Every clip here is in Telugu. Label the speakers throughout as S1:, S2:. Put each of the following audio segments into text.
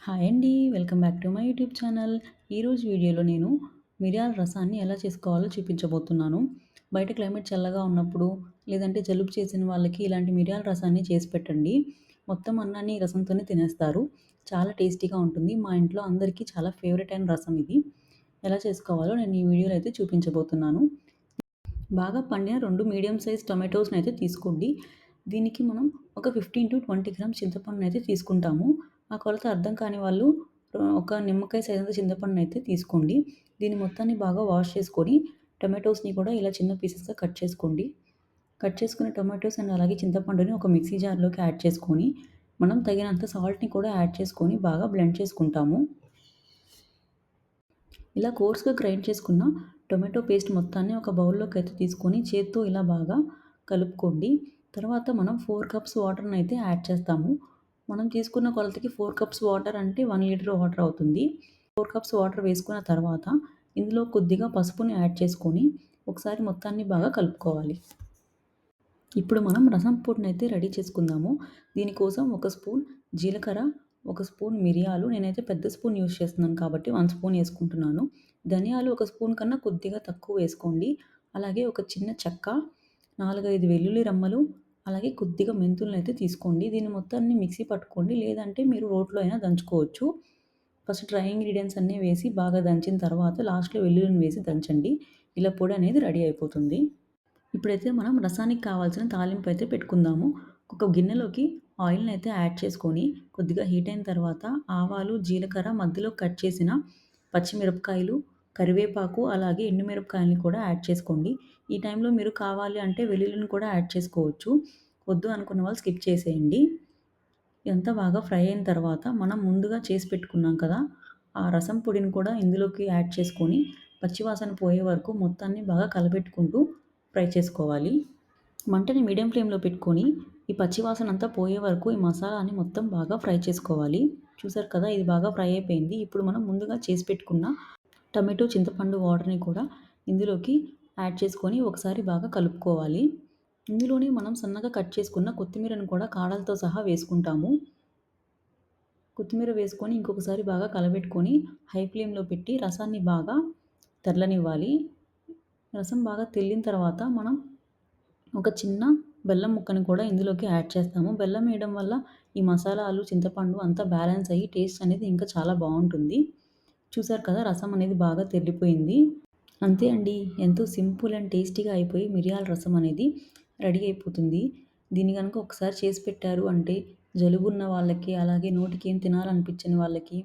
S1: హాయ్ అండి. Welcome back to my YouTube channel. ఈరోజు వీడియోలో నేను మిరియాల రసాన్ని ఎలా చేసుకోవాలో చూపించబోతున్నాను. బయట క్లైమేట్ చల్లగా ఉన్నప్పుడు, లేదంటే జలుబు చేసిన వాళ్ళకి ఇలాంటి మిరియాల రసాన్ని చేసి పెట్టండి. మొత్తం అన్నాన్ని ఈ రసంతోనే తినేస్తారు. చాలా టేస్టీగా ఉంటుంది. మా ఇంట్లో అందరికీ చాలా ఫేవరెట్ అయిన రసం ఇది. ఎలా చేసుకోవాలో నేను ఈ వీడియోలో అయితే చూపించబోతున్నాను. బాగా పండిన 2 మీడియం సైజ్ టొమాటోస్‌నైతే తీసుకోండి. దీనికి మనం ఒక 15-20 గ్రామ్స్ చింతపండునైతే తీసుకుంటాము. ఆ కొలత అర్థం కాని వాళ్ళు ఒక నిమ్మకాయ సైజంత చింతపండునైతే తీసుకోండి. దీన్ని మొత్తాన్ని బాగా వాష్ చేసుకొని, టొమాటోస్‌ని కూడా ఇలా చిన్న పీసెస్‌గా కట్ చేసుకోండి. కట్ చేసుకున్న టొమాటోస్ అండ్ అలాగే చింతపండుని ఒక మిక్సీ జార్‌లోకి యాడ్ చేసుకొని, మనం తగినంత సాల్ట్‌ని కూడా యాడ్ చేసుకొని బాగా బ్లెండ్ చేసుకుంటాము. ఇలా కోర్స్‌గా గ్రైండ్ చేసుకున్న టొమాటో పేస్ట్ మొత్తాన్ని ఒక బౌల్‌లోకి అయితే తీసుకొని చేత్తో ఇలా బాగా కలుపుకోండి. తర్వాత మనం 4 కప్స్ వాటర్‌నైతే యాడ్ చేస్తాము. మనం తీసుకున్న కొలతకి 4 కప్స్ వాటర్ అంటే 1 లీటర్ వాటర్ అవుతుంది. 4 కప్స్ వాటర్ వేసుకున్న తర్వాత ఇందులో కొద్దిగా పసుపుని యాడ్ చేసుకొని ఒకసారి మొత్తాన్ని బాగా కలుపుకోవాలి. ఇప్పుడు మనం రసం పొడినైతే రెడీ చేసుకుందాము. దీనికోసం ఒక స్పూన్ జీలకర్ర, ఒక స్పూన్ మిరియాలు, నేనైతే పెద్ద స్పూన్ యూజ్ చేస్తున్నాను కాబట్టి 1 స్పూన్ వేసుకుంటున్నాను. ధనియాలు ఒక స్పూన్ కన్నా కొద్దిగా తక్కువ వేసుకోండి. అలాగే ఒక చిన్న చెక్క, 4, 5 వెల్లుల్లి రెమ్మలు, అలాగే కొద్దిగా మెంతులనైతే తీసుకోండి. దీన్ని మొత్తాన్ని మిక్సీ పట్టుకోండి. లేదంటే మీరు రోట్లో అయినా దంచుకోవచ్చు. ఫస్ట్ డ్రై ఇంగ్రీడియంట్స్ అన్నీ వేసి బాగా దంచిన తర్వాత లాస్ట్‌లో వెల్లుల్లిని వేసి దంచండి. ఇలా పొడి అనేది రెడీ అయిపోతుంది. ఇప్పుడైతే మనం రసానికి కావాల్సిన తాలింపు అయితే పెట్టుకుందాము. ఒక గిన్నెలోకి ఆయిల్‌ని అయితే యాడ్ చేసుకొని కొద్దిగా హీట్ అయిన తర్వాత ఆవాలు, జీలకర్ర, మధ్యలో కట్ చేసిన పచ్చిమిరపకాయలు, కరివేపాకు, అలాగే ఎండుమిరపకాయలని కూడా యాడ్ చేసుకోండి. ఈ టైంలో మీరు కావాలి అంటే వెల్లుల్లిని కూడా యాడ్ చేసుకోవచ్చు. వద్దు అనుకున్న వాళ్ళు స్కిప్ చేసేయండి. ఇదంతా బాగా ఫ్రై అయిన తర్వాత మనం ముందుగా చేసి పెట్టుకున్నాం కదా! ఆ రసం పొడిని కూడా ఇందులోకి యాడ్ చేసుకొని పచ్చివాసన పోయే వరకు మొత్తాన్ని బాగా కలబెట్టుకుంటూ ఫ్రై చేసుకోవాలి. మంటని మీడియం ఫ్లేమ్‌లో పెట్టుకొని ఈ పచ్చివాసన అంతా పోయే వరకు ఈ మసాలాని మొత్తం బాగా ఫ్రై చేసుకోవాలి. చూసారు కదా! ఇది బాగా ఫ్రై అయిపోయింది. ఇప్పుడు మనం ముందుగా చేసి పెట్టుకున్న టమాటో, చింతపండు వాటర్‌ని కూడా ఇందులోకి యాడ్ చేసుకొని ఒకసారి బాగా కలుపుకోవాలి. ఇందులోనే మనం సన్నగా కట్ చేసుకున్న కొత్తిమీరను కూడా కాడలతో సహా వేసుకుంటాము. కొత్తిమీర వేసుకొని ఇంకొకసారి బాగా కలబెట్టుకొని హై ఫ్లేమ్‌లో పెట్టి రసాన్ని బాగా తెరలనివ్వాలి. రసం బాగా తెల్లిన తర్వాత మనం ఒక చిన్న బెల్లం ముక్కని కూడా ఇందులోకి యాడ్ చేస్తాము. బెల్లం వేయడం వల్ల ఈ మసాలాలు, చింతపండు అంతా బ్యాలెన్స్ అయ్యి టేస్ట్ అనేది ఇంకా చాలా బావుంటుంది. చూసారు కదా! రసం అనేది బాగా తెల్లిపోయింది. అంతే అండి. ఎంతో సింపుల్ అండ్ టేస్టీగా అయిపోయి మిరియాల రసం అనేది రెడీ అయిపోతుంది. దీన్ని గనుక ఒకసారి చేసి పెట్టారు అంటే జలుబున్న వాళ్ళకి, అలాగే నోటికి ఏం తినాలనిపించని వాళ్ళకి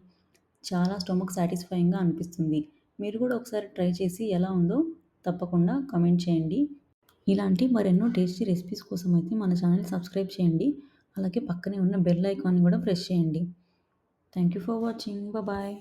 S1: చాలా స్టొమక్ సాటిస్ఫైయింగ్‌గా అనిపిస్తుంది. మీరు కూడా ఒకసారి ట్రై చేసి ఎలా ఉందో తప్పకుండా కామెంట్ చేయండి. ఇలాంటి మరెన్నో టేస్టీ రెసిపీస్ కోసం అయితే మన ఛానల్ సబ్స్క్రైబ్ చేయండి. అలాగే పక్కనే ఉన్న బెల్ ఐకాన్‌ని కూడా ప్రెస్ చేయండి. Thank you for watching. Bye.